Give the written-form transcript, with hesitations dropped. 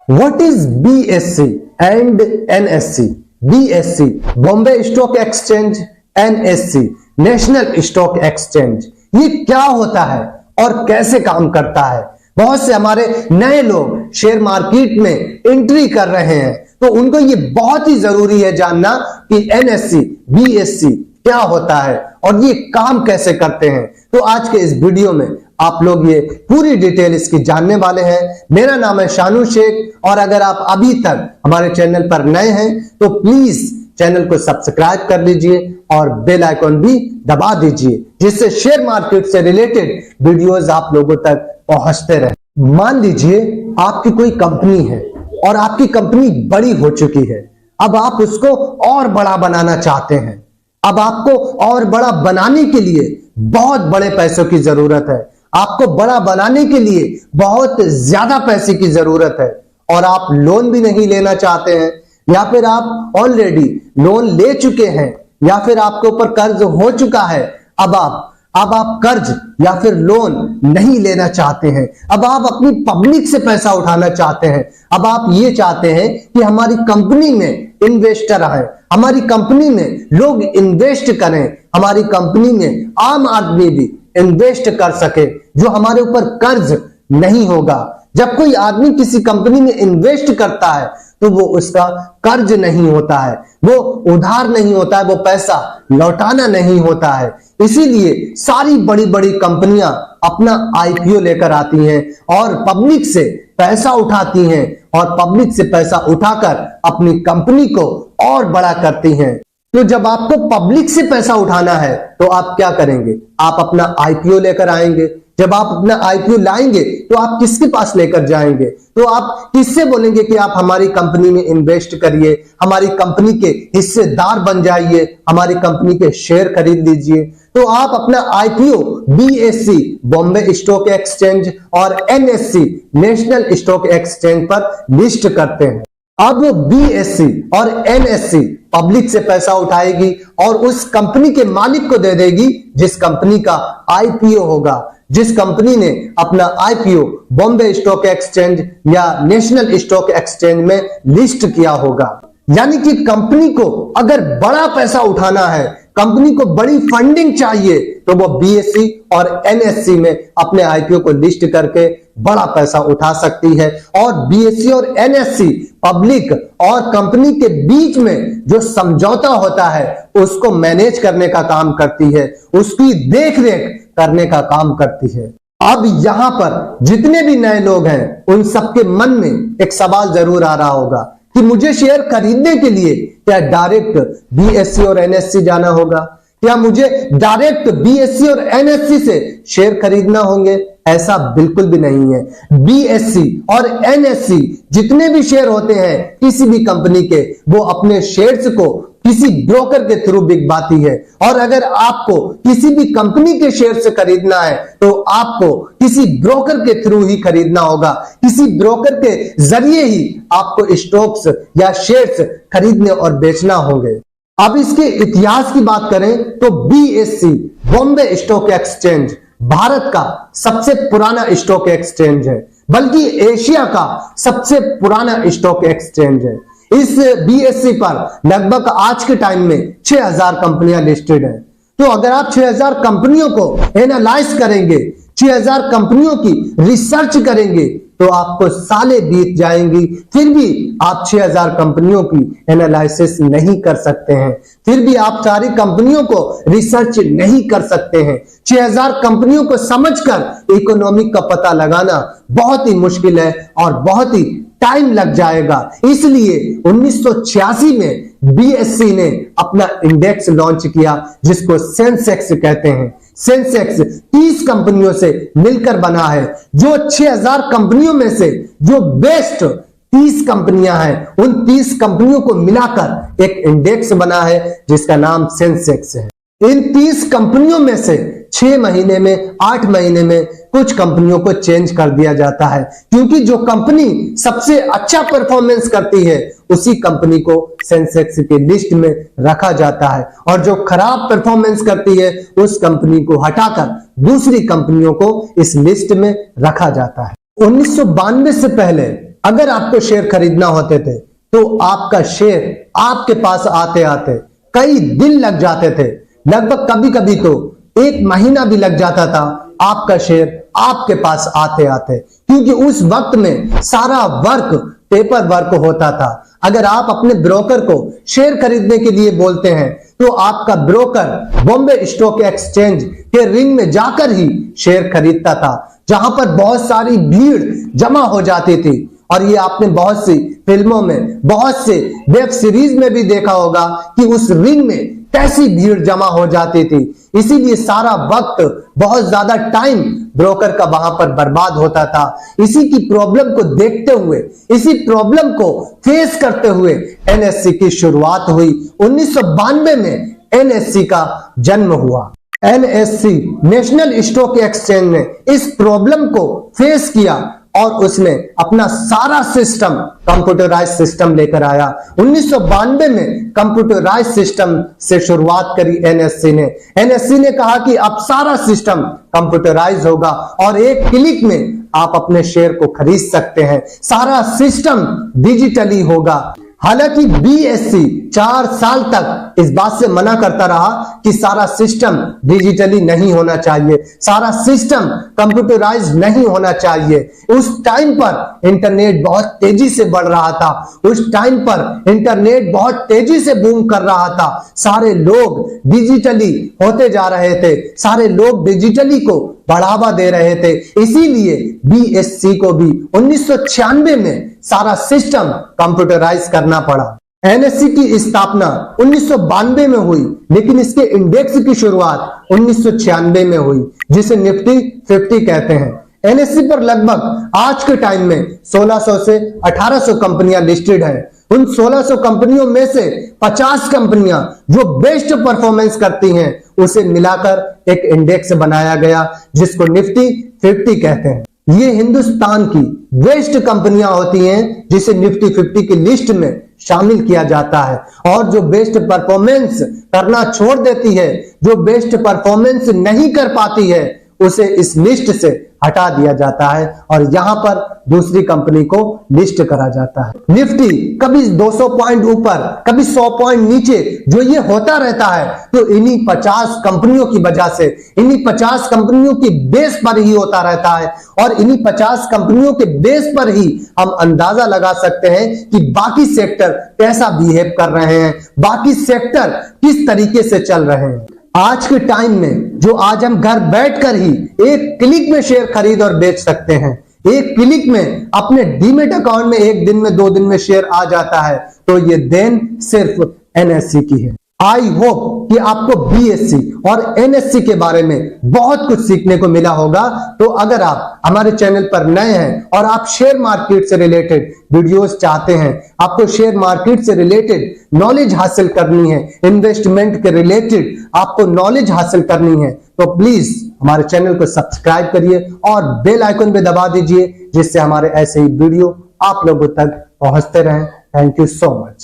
What is BSE and NSE? BSE Bombay stock exchange, NSE national stock exchange. ये क्या होता है और कैसे काम करता है? बहुत से हमारे नए लोग शेयर मार्केट में एंट्री कर रहे हैं, तो उनको ये बहुत ही जरूरी है जानना कि NSE, BSE क्या होता है और ये काम कैसे करते हैं। तो आज के इस वीडियो में आप लोग ये पूरी डिटेल इसकी जानने वाले हैं। मेरा नाम है शानू शेख और अगर आप अभी तक हमारे चैनल पर नए हैं तो प्लीज चैनल को सब्सक्राइब कर लीजिए और बेल आइकॉन भी दबा दीजिए, जिससे शेयर मार्केट से रिलेटेड वीडियोस आप लोगों तक पहुंचते रहे। मान लीजिए आपकी कोई कंपनी है और आपकी कंपनी बड़ी हो चुकी है, अब आप उसको और बड़ा बनाना चाहते हैं। अब आपको और बड़ा बनाने के लिए बहुत बड़े पैसों की जरूरत है, आपको बड़ा बनाने के लिए बहुत ज्यादा पैसे की जरूरत है और आप लोन भी नहीं लेना चाहते हैं, या फिर आप ऑलरेडी लोन ले चुके हैं या फिर आपके ऊपर कर्ज हो चुका है। अब आप कर्ज या फिर लोन नहीं लेना चाहते हैं, अब आप अपनी पब्लिक से पैसा उठाना चाहते हैं। अब आप ये चाहते हैं कि हमारी कंपनी में इन्वेस्टर आए, हमारी कंपनी में लोग इन्वेस्ट करें, हमारी कंपनी में आम आदमी भी इन्वेस्ट कर सके, जो हमारे ऊपर कर्ज नहीं होगा। जब कोई आदमी किसी कंपनी में इन्वेस्ट करता है तो वो उसका कर्ज नहीं होता है, वो उधार नहीं होता है, वो पैसा लौटाना नहीं होता है। इसीलिए सारी बड़ी बड़ी कंपनियां अपना आईपीओ लेकर आती हैं और पब्लिक से पैसा उठाती हैं और पब्लिक से पैसा उठाकर अपनी कंपनी को और बड़ा करती हैं। तो जब आपको पब्लिक से पैसा उठाना है तो आप क्या करेंगे? आप अपना आईपीओ लेकर आएंगे। जब आप अपना आईपीओ लाएंगे तो आप किसके पास लेकर जाएंगे? तो आप किससे बोलेंगे कि आप हमारी कंपनी में इन्वेस्ट करिए, हमारी कंपनी के हिस्सेदार बन जाइए, हमारी कंपनी के शेयर खरीद लीजिए। तो आप अपना IPO BSE Bombay stock exchange और NSE नेशनल स्टॉक एक्सचेंज पर लिस्ट करते हैं। अब BSE और NSE पब्लिक से पैसा उठाएगी और उस कंपनी के मालिक को दे देगी जिस कंपनी का आईपीओ होगा, जिस कंपनी ने अपना आईपीओ बॉम्बे स्टॉक एक्सचेंज या नेशनल स्टॉक एक्सचेंज में लिस्ट किया होगा। यानी कि कंपनी को अगर बड़ा पैसा उठाना है, कंपनी को बड़ी फंडिंग चाहिए, तो वो BSE और NSE में अपने आईपीओ को लिस्ट करके बड़ा पैसा उठा सकती है। और BSE और NSE पब्लिक और कंपनी के बीच में जो समझौता होता है उसको मैनेज करने का काम करती है, उसकी देखरेख करने का काम करती है। अब यहां पर जितने भी नए लोग हैं उन सबके मन में एक सवाल जरूर आ रहा होगा कि मुझे शेयर खरीदने के लिए क्या डायरेक्ट BSE और NSE जाना होगा? क्या मुझे डायरेक्ट BSE और NSE से शेयर खरीदना होंगे? ऐसा बिल्कुल भी नहीं है। BSE और NSE जितने भी शेयर होते हैं किसी भी कंपनी के, वो अपने शेयर्स को किसी ब्रोकर के थ्रू बिकवाती है। और अगर आपको किसी भी कंपनी के शेयर से खरीदना है तो आपको किसी ब्रोकर के थ्रू ही खरीदना होगा, किसी ब्रोकर के जरिए ही आपको स्टॉक्स या शेयर्स खरीदने और बेचना होंगे। अब इसके इतिहास की बात करें तो BSE Bombay stock exchange Bharat का सबसे पुराना स्टॉक एक्सचेंज है, बल्कि एशिया का सबसे पुराना स्टॉक एक्सचेंज है। इस BSE पर लगभग आज के टाइम में 6000 कंपनियां लिस्टेड हैं। तो अगर आप 6000 कंपनियों को एनालाइज करेंगे, 6000 कंपनियों की रिसर्च करेंगे तो आपको सालें बीत जाएंगी, फिर भी आप 6000 कंपनियों की एनालिसिस नहीं कर सकते हैं, फिर भी आप सारी कंपनियों को रिसर्च नहीं कर सकते हैं। 6000 कंपनियों को समझकर इकोनॉमिक का पता लगाना बहुत ही मुश्किल है और बहुत ही टाइम लग जाएगा। इसलिए 1986 में BSE ने अपना इंडेक्स लॉन्च किया जिसको सेंसेक्स कहते हैं। सेंसेक्स 30 कंपनियों से मिलकर बना है। जो 6000 कंपनियों में से जो बेस्ट 30 कंपनियां हैं, उन 30 कंपनियों को मिलाकर एक इंडेक्स बना है जिसका नाम सेंसेक्स है। इन 30 कंपनियों में से 6 महीने में, 8 महीने में कुछ कंपनियों को चेंज कर दिया जाता है, क्योंकि जो कंपनी सबसे अच्छा परफॉर्मेंस करती है उसी कंपनी को सेंसेक्स के लिस्ट में रखा जाता है और जो खराब परफॉर्मेंस करती है उस कंपनी को हटाकर दूसरी कंपनियों को इस लिस्ट में रखा जाता है। 1992 से पहले अगर आपको शेयर खरीदना होते थे तो आपका शेयर आपके पास आते आते कई दिन लग जाते थे, लगभग कभी कभी तो 1 महीना भी लग जाता था आपका शेयर आपके पास आते आते, क्योंकि उस वक्त में सारा वर्क पेपर वर्क होता था। अगर आप अपने ब्रोकर को शेयर खरीदने के लिए बोलते हैं तो आपका ब्रोकर बॉम्बे स्टॉक एक्सचेंज के रिंग में जाकर ही शेयर खरीदता था, जहां पर बहुत सारी भीड़ जमा हो जाती थी। और ये आपने बहुत सी फिल्मों में, बहुत से वेब सीरीज में भी देखा होगा कि उस रिंग में कैसी भीड़ जमा हो जाती थी। इसीलिए सारा वक्त, बहुत ज्यादा टाइम ब्रोकर का वहां पर बर्बाद होता था। इसी की प्रॉब्लम को देखते हुए, इसी प्रॉब्लम को फेस करते हुए एनएससी की शुरुआत हुई। 1992 में एनएससी का जन्म हुआ। एनएससी नेशनल स्टॉक एक्सचेंज ने इस प्रॉब्लम को फेस किया और उसने अपना सारा सिस्टम कंप्यूटराइज सिस्टम लेकर आया। 1992 में कंप्यूटराइज सिस्टम से शुरुआत करी एनएससी ने। एनएससी ने कहा कि अब सारा सिस्टम कंप्यूटराइज होगा और एक क्लिक में आप अपने शेयर को खरीद सकते हैं, सारा सिस्टम डिजिटली होगा। हालांकि बीएससी 4 साल तक इस बात से मना करता रहा कि सारा सिस्टम डिजिटली नहीं होना चाहिए, सारा सिस्टम कंप्यूटराइज नहीं होना चाहिए। उस टाइम पर इंटरनेट बहुत तेजी से बढ़ रहा था, उस टाइम पर इंटरनेट बहुत तेजी से बूम कर रहा था, सारे लोग डिजिटली होते जा रहे थे, सारे लोग डिजिटली को बढ़ावा दे रहे थे। इसीलिए बीएससी को भी 1996 में सारा सिस्टम कंप्यूटराइज करना पड़ा। एनएससी की स्थापना 1992 में हुई, लेकिन इसके इंडेक्स की शुरुआत 1996 में हुई, जिसे निफ्टी 50 कहते हैं। एनएससी पर लगभग आज के टाइम में 1600 से 1800 कंपनियां लिस्टेड हैं। उन 1600 कंपनियों में से 50 कंपनियां जो बेस्ट परफॉर्मेंस करती हैं, उसे मिलाकर एक इंडेक्स बनाया गया जिसको निफ्टी 50 कहते हैं। ये हिंदुस्तान की बेस्ट कंपनियां होती हैं जिसे निफ्टी 50 की लिस्ट में शामिल किया जाता है। और जो बेस्ट परफॉर्मेंस करना छोड़ देती है, जो बेस्ट परफॉर्मेंस नहीं कर पाती है, उसे इस लिस्ट से हटा दिया जाता है और यहां पर दूसरी कंपनी को लिस्ट करा जाता है। निफ्टी कभी 200 पॉइंट ऊपर, कभी 100 पॉइंट नीचे, जो ये होता रहता है तो इन्हीं 50 कंपनियों की वजह से, इन्हीं 50 कंपनियों की बेस पर ही होता रहता है। और इन्हीं 50 कंपनियों के बेस पर ही हम अंदाजा लगा सकते हैं कि बाकी सेक्टर कैसा बिहेव कर रहे हैं, बाकी सेक्टर किस तरीके से चल रहे हैं। आज के टाइम में जो आज हम घर बैठकर ही एक क्लिक में शेयर खरीद और बेच सकते हैं, एक क्लिक में अपने डीमेट अकाउंट में 1 दिन में 2 दिन में शेयर आ जाता है, तो ये देन सिर्फ एनएससी की है। आई होप कि आपको बीएससी और एनएससी के बारे में बहुत कुछ सीखने को मिला होगा। तो अगर आप हमारे चैनल पर नए हैं और आप शेयर मार्केट से रिलेटेड वीडियोस चाहते हैं, आपको शेयर मार्केट से रिलेटेड नॉलेज हासिल करनी है, इन्वेस्टमेंट के रिलेटेड आपको नॉलेज हासिल करनी है, तो प्लीज हमारे चैनल को सब्सक्राइब करिए और बेल आइकन पे दबा दीजिए, जिससे हमारे ऐसे ही वीडियो आप लोगों तक पहुंचते रहें। Thank you so much.